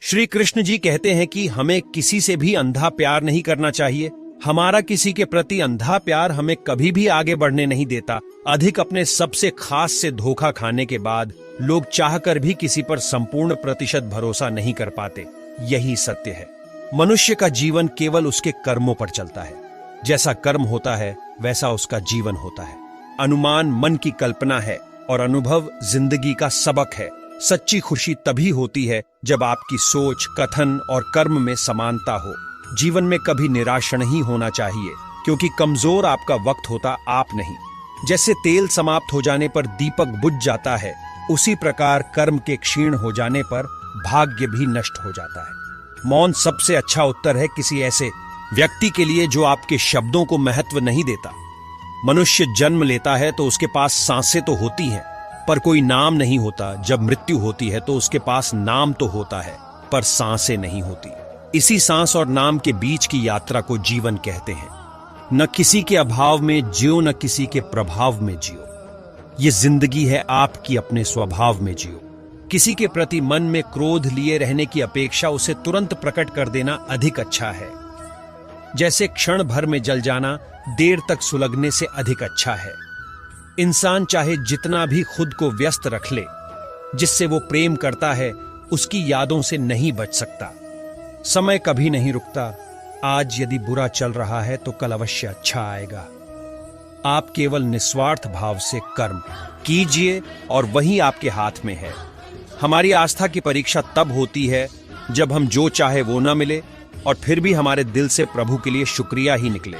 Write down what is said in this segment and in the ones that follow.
श्री कृष्ण जी कहते हैं कि हमें किसी से भी अंधा प्यार नहीं करना चाहिए। हमारा किसी के प्रति अंधा प्यार हमें कभी भी आगे बढ़ने नहीं देता। अधिक अपने सबसे खास से धोखा खाने के बाद लोग चाहकर भी किसी पर संपूर्ण प्रतिशत भरोसा नहीं कर पाते। यही सत्य है। मनुष्य का जीवन केवल उसके कर्मों पर चलता है। जैसा कर्म होता है वैसा उसका जीवन होता है। अनुमान मन की कल्पना है और अनुभव जिंदगी का सबक है। सच्ची खुशी तभी होती है जब आपकी सोच, कथन और कर्म में समानता हो। जीवन में कभी निराश नहीं होना चाहिए, क्योंकि कमजोर आपका वक्त होता, आप नहीं। जैसे तेल समाप्त हो जाने पर दीपक बुझ जाता है, उसी प्रकार कर्म के क्षीण हो जाने पर भाग्य भी नष्ट हो जाता है। मौन सबसे अच्छा उत्तर है किसी ऐसे व्यक्ति के लिए जो आपके शब्दों को महत्व नहीं देता। मनुष्य जन्म लेता है तो उसके पास सांसें तो होती हैं, पर कोई नाम नहीं होता। जब मृत्यु होती है तो उसके पास नाम तो होता है, पर सांसें नहीं होती। इसी सांस और नाम के बीच की यात्रा को जीवन कहते हैं। न किसी के अभाव में जियो, न किसी के प्रभाव में जियो। ये जिंदगी है आपकी, अपने स्वभाव में जियो। किसी के प्रति मन में क्रोध लिए रहने की अपेक्षा उसे तुरंत प्रकट कर देना अधिक अच्छा है। जैसे क्षण भर में जल जाना देर तक सुलगने से अधिक अच्छा है। इंसान चाहे जितना भी खुद को व्यस्त रख ले, जिससे वो प्रेम करता है उसकी यादों से नहीं बच सकता। समय कभी नहीं रुकता। आज यदि बुरा चल रहा है तो कल अवश्य अच्छा आएगा। आप केवल निस्वार्थ भाव से कर्म कीजिए और वही आपके हाथ में है। हमारी आस्था की परीक्षा तब होती है जब हम जो चाहे वो ना मिले और फिर भी हमारे दिल से प्रभु के लिए शुक्रिया ही निकले।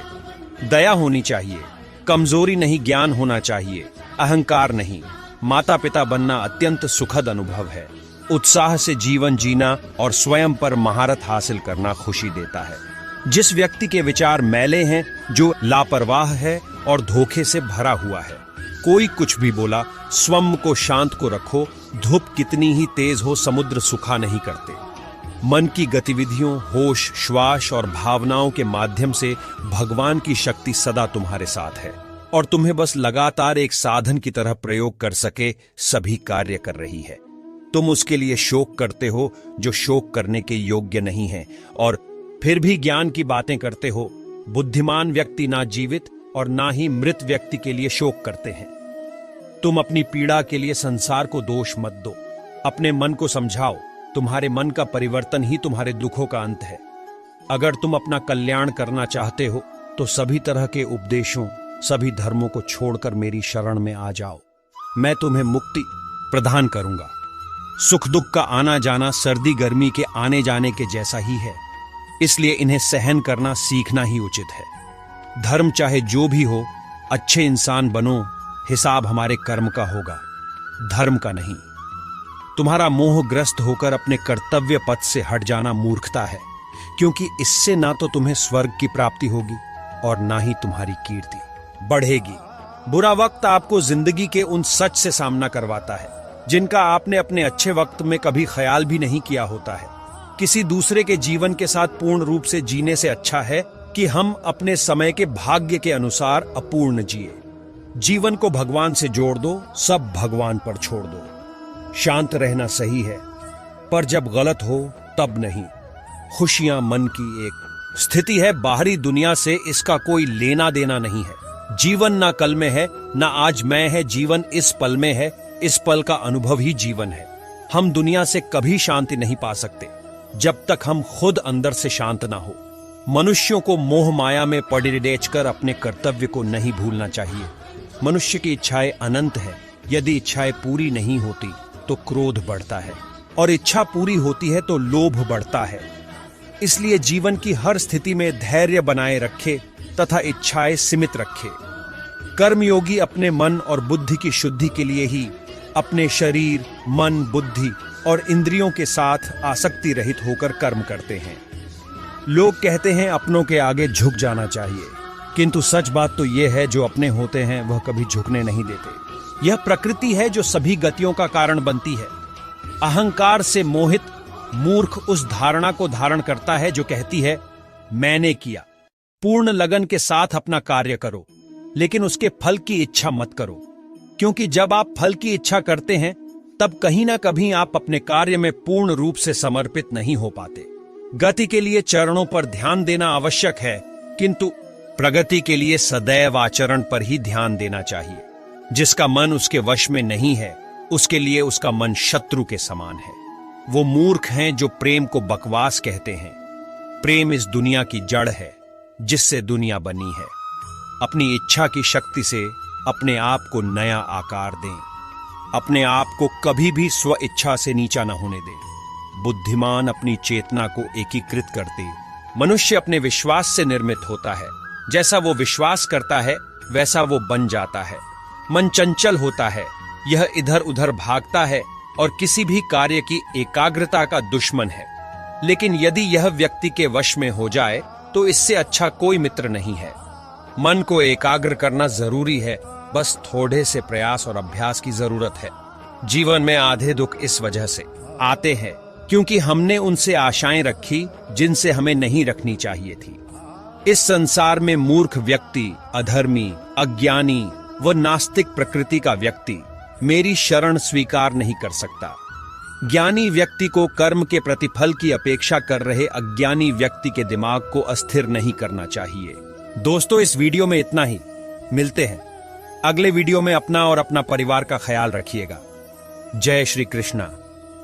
दया होनी चाहिए, कमजोरी नहीं, ज्ञान होना चाहिए, अहंकार नहीं। माता पिता बनना अत्यंत सुखद अनुभव है। उत्साह से जीवन जीना और स्वयं पर महारत हासिल करना खुशी देता है। जिस व्यक्ति के विचार मैले हैं, जो लापरवाह है और धोखे से भरा हुआ है, कोई कुछ भी बोला, स्वयं को शांत को रखो। धूप कितनी ही तेज हो, समुद्र सुखा नहीं करते। मन की गतिविधियों, होश, श्वास और भावनाओं के माध्यम से भगवान की शक्ति सदा तुम्हारे साथ है और तुम्हें बस लगातार एक साधन की तरह प्रयोग कर सके सभी कार्य कर रही है। तुम उसके लिए शोक करते हो जो शोक करने के योग्य नहीं है, और फिर भी ज्ञान की बातें करते हो। बुद्धिमान व्यक्ति ना जीवित और ना ही मृत व्यक्ति के लिए शोक करते हैं। तुम अपनी पीड़ा के लिए संसार को दोष मत दो। अपने मन को समझाओ। तुम्हारे मन का परिवर्तन ही तुम्हारे दुखों का अंत है। अगर तुम अपना कल्याण करना चाहते हो तो सभी तरह के उपदेशों, सभी धर्मों को छोड़कर मेरी शरण में आ जाओ। मैं तुम्हें मुक्ति प्रदान करूंगा। सुख दुख का आना जाना सर्दी गर्मी के आने जाने के जैसा ही है, इसलिए इन्हें सहन करना सीखना ही उचित है। धर्म चाहे जो भी हो, अच्छे इंसान बनो। हिसाब हमारे कर्म का होगा, धर्म का नहीं। तुम्हारा मोहग्रस्त होकर अपने कर्तव्य पथ से हट जाना मूर्खता है, क्योंकि इससे ना तो तुम्हें स्वर्ग की प्राप्ति होगी और ना ही तुम्हारी कीर्ति बढ़ेगी। बुरा वक्त आपको जिंदगी के उन सच से सामना करवाता है जिनका आपने अपने अच्छे वक्त में कभी ख्याल भी नहीं किया होता है। किसी दूसरे के जीवन के साथ पूर्ण रूप से जीने से अच्छा है कि हम अपने समय के भाग्य के अनुसार अपूर्ण जिए। जीवन को भगवान से जोड़ दो, सब भगवान पर छोड़ दो। शांत रहना सही है, पर जब गलत हो तब नहीं। खुशियां मन की एक स्थिति है, बाहरी दुनिया से इसका कोई लेना देना नहीं है। जीवन ना कल में है, ना आज में है। जीवन इस पल में है, इस पल का अनुभव ही जीवन है। हम दुनिया से कभी शांति नहीं पा सकते जब तक हम खुद अंदर से शांत ना हो। मनुष्यों को मोह माया में पड़ेकर अपने कर्तव्य को नहीं भूलना चाहिए। मनुष्य की इच्छाएं अनंत है। यदि इच्छाएं पूरी नहीं होती तो क्रोध बढ़ता है, और इच्छा पूरी होती है तो लोभ बढ़ता है। इसलिए जीवन की हर स्थिति में धैर्य बनाए रखे तथा इच्छाएं सीमित रखे। कर्मयोगी अपने मन और बुद्धि की शुद्धि के लिए ही अपने शरीर, मन, बुद्धि और इंद्रियों के साथ आसक्ति रहित होकर कर्म करते हैं। लोग कहते हैं अपनों के आगे झुक जाना चाहिए, किंतु सच बात तो यह है जो अपने होते हैं वह कभी झुकने नहीं देते। यह प्रकृति है जो सभी गतियों का कारण बनती है। अहंकार से मोहित मूर्ख उस धारणा को धारण करता है जो कहती है मैंने किया। पूर्ण लगन के साथ अपना कार्य करो, लेकिन उसके फल की इच्छा मत करो, क्योंकि जब आप फल की इच्छा करते हैं तब कहीं ना कहीं आप अपने कार्य में पूर्ण रूप से समर्पित नहीं हो पाते। गति के लिए चरणों पर ध्यान देना आवश्यक है, किंतु प्रगति के लिए सदैव आचरण पर ही ध्यान देना चाहिए। जिसका मन उसके वश में नहीं है, उसके लिए उसका मन शत्रु के समान है। वो मूर्ख हैं जो प्रेम को बकवास कहते हैं। प्रेम इस दुनिया की जड़ है जिससे दुनिया बनी है। अपनी इच्छा की शक्ति से अपने आप को नया आकार दें। अपने आप को कभी भी स्व इच्छा से नीचा न होने दें। बुद्धिमान अपनी चेतना को एकीकृत करते। मनुष्य अपने विश्वास से निर्मित होता है। जैसा वो विश्वास करता है वैसा वो बन जाता है। मन चंचल होता है, यह इधर उधर भागता है और किसी भी कार्य की एकाग्रता का दुश्मन है। लेकिन यदि यह व्यक्ति के वश में हो जाए तो इससे अच्छा कोई मित्र नहीं है। मन को एकाग्र करना जरूरी है, बस थोड़े से प्रयास और अभ्यास की जरूरत है। जीवन में आधे दुख इस वजह से आते हैं क्योंकि हमने उनसे आशाएं रखी जिनसे हमें नहीं रखनी चाहिए थी। इस संसार में मूर्ख व्यक्ति, अधर्मी, अज्ञानी व नास्तिक प्रकृति का व्यक्ति मेरी शरण स्वीकार नहीं कर सकता। ज्ञानी व्यक्ति को कर्म के प्रतिफल की अपेक्षा कर रहे अज्ञानी व्यक्ति के दिमाग को अस्थिर नहीं करना चाहिए। दोस्तों, इस वीडियो में इतना ही। मिलते हैं अगले वीडियो में। अपना और अपना परिवार का ख्याल रखिएगा। जय श्री कृष्णा।